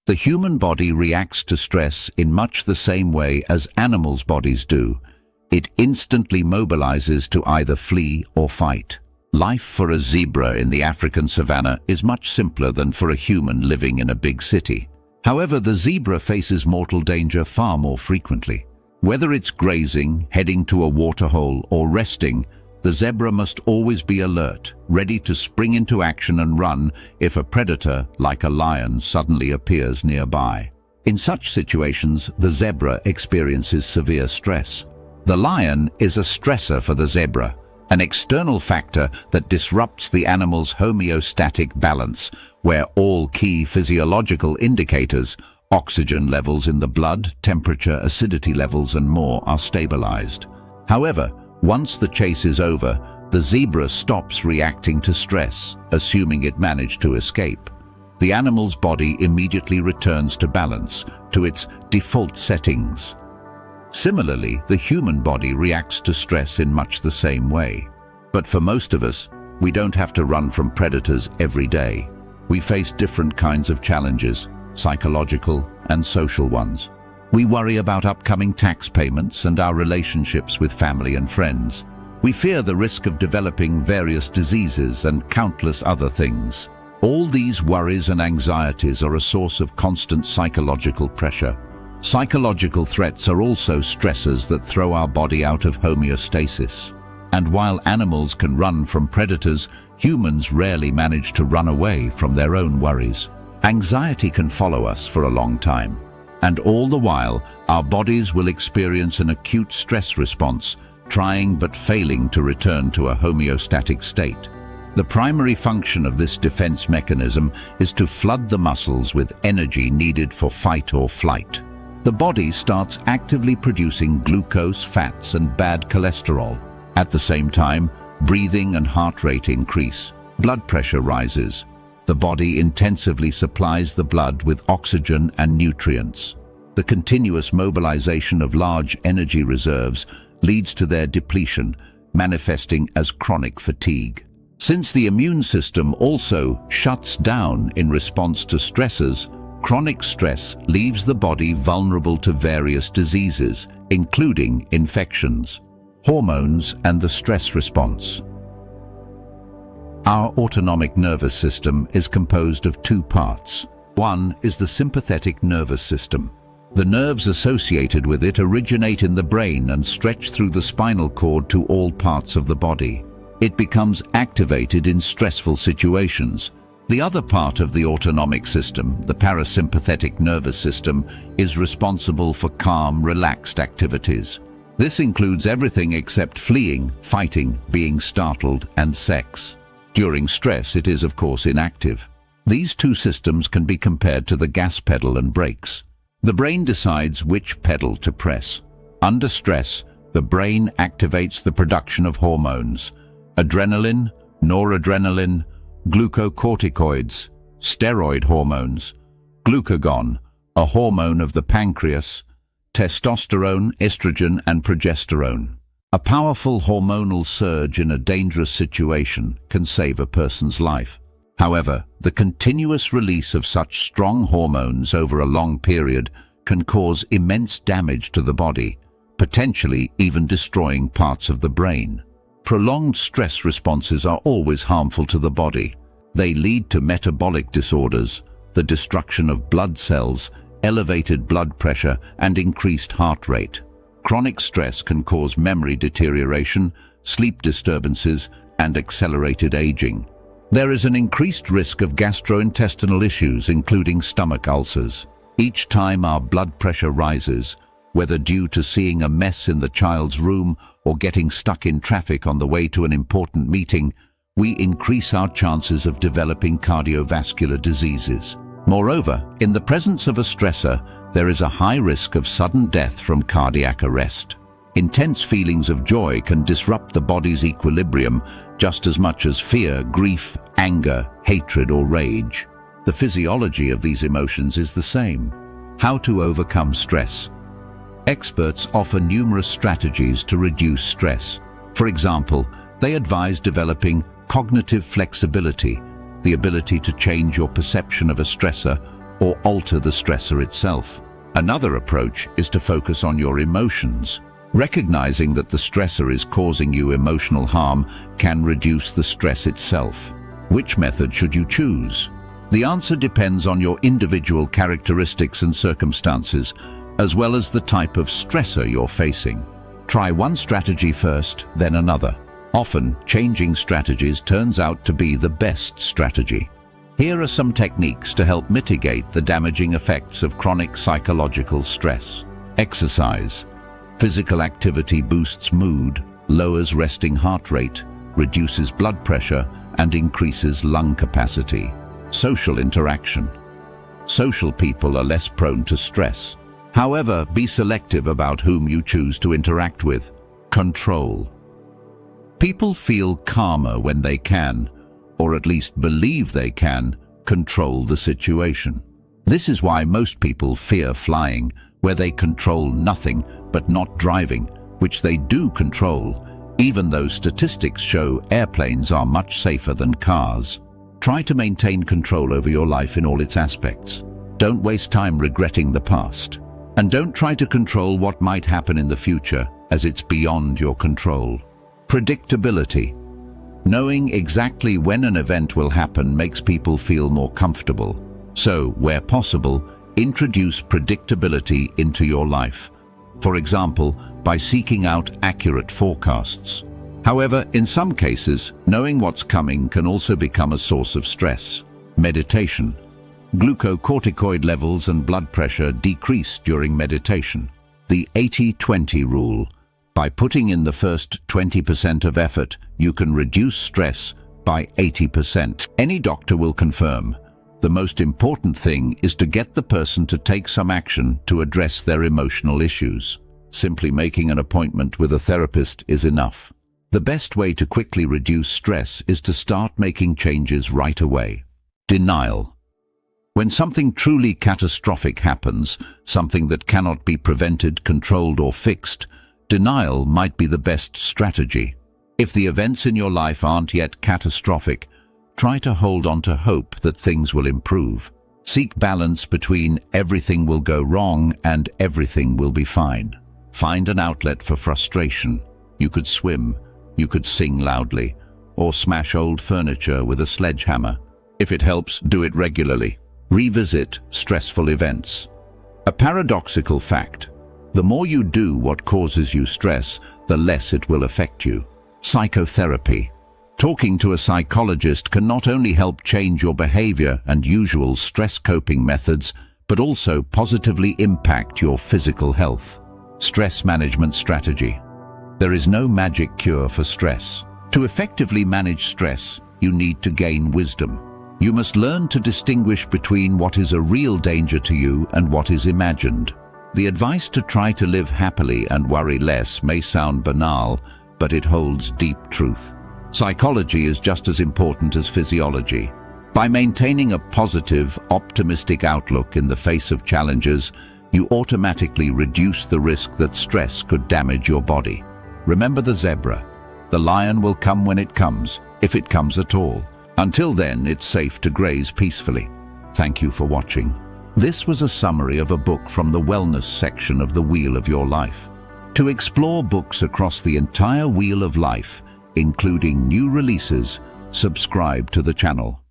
The human body reacts to stress in much the same way as animals' bodies do. It instantly mobilizes to either flee or fight. Life for a zebra in the African savanna is much simpler than for a human living in a big city. However, the zebra faces mortal danger far more frequently. Whether it's grazing, heading to a waterhole, or resting, the zebra must always be alert, ready to spring into action and run if a predator, like a lion, suddenly appears nearby. In such situations, the zebra experiences severe stress. The lion is a stressor for the zebra, an external factor that disrupts the animal's homeostatic balance, where all key physiological indicators, oxygen levels in the blood, temperature, acidity levels, and more, are stabilized. However, once the chase is over, the zebra stops reacting to stress, assuming it managed to escape. The animal's body immediately returns to balance, to its default settings. Similarly, the human body reacts to stress in much the same way. But for most of us, we don't have to run from predators every day. We face different kinds of challenges, psychological and social ones. We worry about upcoming tax payments and our relationships with family and friends. We fear the risk of developing various diseases and countless other things. All these worries and anxieties are a source of constant psychological pressure. Psychological threats are also stressors that throw our body out of homeostasis. And while animals can run from predators, humans rarely manage to run away from their own worries. Anxiety can follow us for a long time, and all the while, our bodies will experience an acute stress response, trying but failing to return to a homeostatic state. The primary function of this defense mechanism is to flood the muscles with energy needed for fight or flight. The body starts actively producing glucose, fats, and bad cholesterol. At the same time, breathing and heart rate increase. Blood pressure rises. The body intensively supplies the blood with oxygen and nutrients. The continuous mobilization of large energy reserves leads to their depletion, manifesting as chronic fatigue. Since the immune system also shuts down in response to stressors, chronic stress leaves the body vulnerable to various diseases, including infections. Hormones and the stress response. Our autonomic nervous system is composed of two parts. One is the sympathetic nervous system. The nerves associated with it originate in the brain and stretch through the spinal cord to all parts of the body. It becomes activated in stressful situations. The other part of the autonomic system, the parasympathetic nervous system, is responsible for calm, relaxed activities. This includes everything except fleeing, fighting, being startled, and sex. During stress, it is of course inactive. These two systems can be compared to the gas pedal and brakes. The brain decides which pedal to press. Under stress, the brain activates the production of hormones: adrenaline, noradrenaline, glucocorticoids, steroid hormones, glucagon, a hormone of the pancreas, testosterone, estrogen, and progesterone. A powerful hormonal surge in a dangerous situation can save a person's life. However, the continuous release of such strong hormones over a long period can cause immense damage to the body, potentially even destroying parts of the brain. Prolonged stress responses are always harmful to the body. They lead to metabolic disorders, the destruction of blood cells, elevated blood pressure, and increased heart rate. Chronic stress can cause memory deterioration, sleep disturbances, and accelerated aging. There is an increased risk of gastrointestinal issues, including stomach ulcers. Each time our blood pressure rises, whether due to seeing a mess in the child's room or getting stuck in traffic on the way to an important meeting, we increase our chances of developing cardiovascular diseases. Moreover, in the presence of a stressor, there is a high risk of sudden death from cardiac arrest. Intense feelings of joy can disrupt the body's equilibrium just as much as fear, grief, anger, hatred, or rage. The physiology of these emotions is the same. How to overcome stress? Experts offer numerous strategies to reduce stress. For example, they advise developing cognitive flexibility, the ability to change your perception of a stressor or alter the stressor itself. Another approach is to focus on your emotions. Recognizing that the stressor is causing you emotional harm can reduce the stress itself. Which method should you choose? The answer depends on your individual characteristics and circumstances, as well as the type of stressor you're facing. Try one strategy first, then another. Often, changing strategies turns out to be the best strategy. Here are some techniques to help mitigate the damaging effects of chronic psychological stress. Exercise. Physical activity boosts mood, lowers resting heart rate, reduces blood pressure, and increases lung capacity. Social interaction. Social people are less prone to stress. However, be selective about whom you choose to interact with. Control. People feel calmer when they can, or at least believe they can, control the situation. This is why most people fear flying, where they control nothing but not driving, which they do control, even though statistics show airplanes are much safer than cars. Try to maintain control over your life in all its aspects. Don't waste time regretting the past. And don't try to control what might happen in the future, as it's beyond your control. Predictability. Knowing exactly when an event will happen makes people feel more comfortable. So, where possible, introduce predictability into your life. For example, by seeking out accurate forecasts. However, in some cases, knowing what's coming can also become a source of stress. Meditation. Glucocorticoid levels and blood pressure decrease during meditation. The 80-20 rule. By putting in the first 20% of effort, you can reduce stress by 80%. Any doctor will confirm. The most important thing is to get the person to take some action to address their emotional issues. Simply making an appointment with a therapist is enough. The best way to quickly reduce stress is to start making changes right away. Denial. When something truly catastrophic happens, something that cannot be prevented, controlled, or fixed, denial might be the best strategy. If the events in your life aren't yet catastrophic, try to hold on to hope that things will improve. Seek balance between everything will go wrong and everything will be fine. Find an outlet for frustration. You could swim, you could sing loudly, or smash old furniture with a sledgehammer. If it helps, do it regularly. Revisit stressful events. A paradoxical fact: the more you do what causes you stress, the less it will affect you. Psychotherapy. Talking to a psychologist can not only help change your behavior and usual stress coping methods, but also positively impact your physical health. Stress management strategy. There is no magic cure for stress. To effectively manage stress, you need to gain wisdom. You must learn to distinguish between what is a real danger to you and what is imagined. The advice to try to live happily and worry less may sound banal, but it holds deep truth. Psychology is just as important as physiology. By maintaining a positive, optimistic outlook in the face of challenges, you automatically reduce the risk that stress could damage your body. Remember the zebra. The lion will come when it comes, if it comes at all. Until then, it's safe to graze peacefully. Thank you for watching. This was a summary of a book from the wellness section of the Wheel of Your Life. To explore books across the entire Wheel of Life, including new releases, subscribe to the channel.